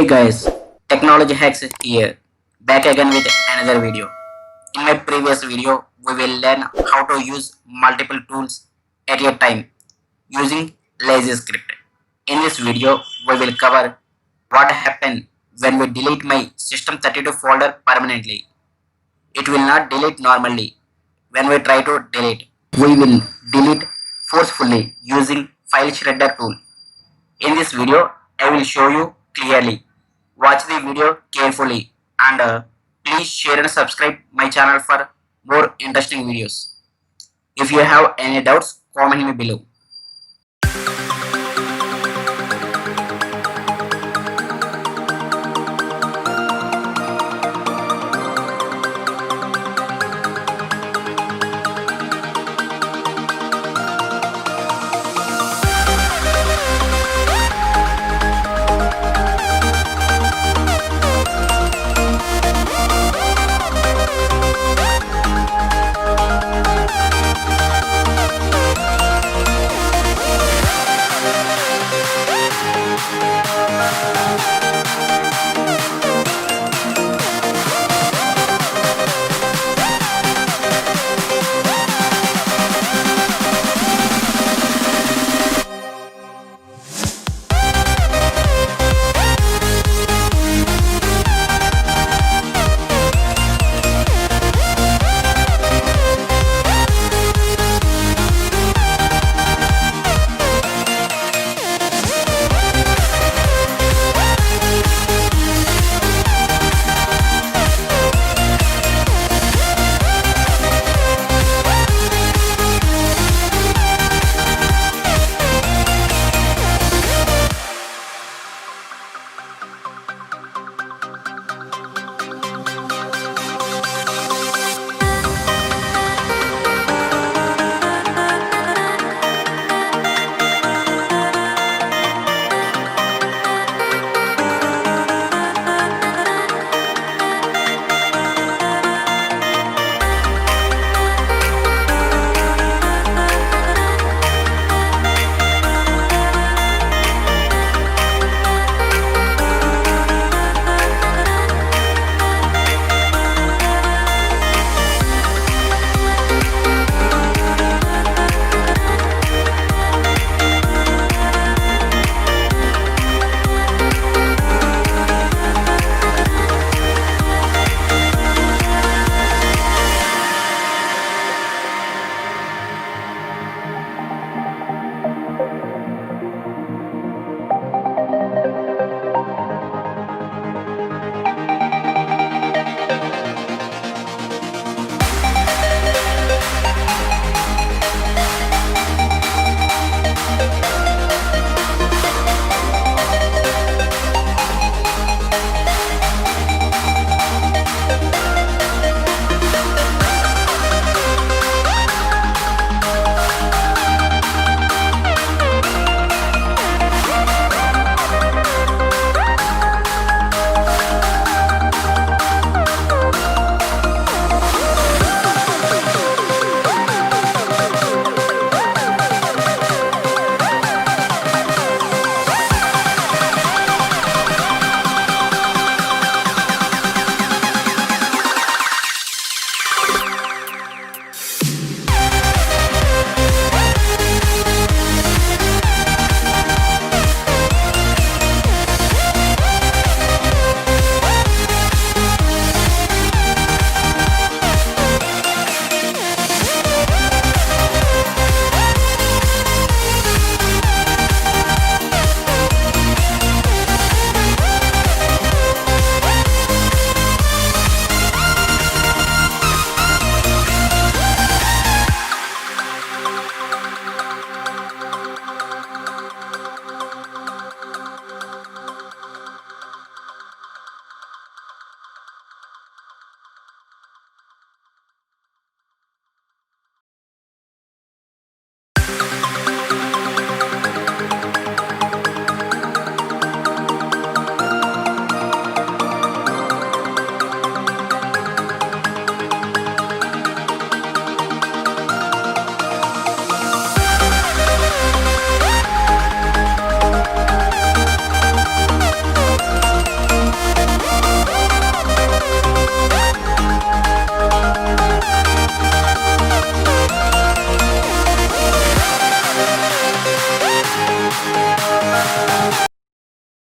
Guys, technology hacks here, back again with another video. In my previous video, we will learn how to use multiple tools at a time using lazy script. In this video, we will cover what happens when we delete my system32 folder permanently. It will not delete normally. When we try to delete, we will delete forcefully using file shredder tool. In this video, I will show you clearly. Watch the video carefully and please share and subscribe my channel for more interesting videos. If you have any doubts, comment me below.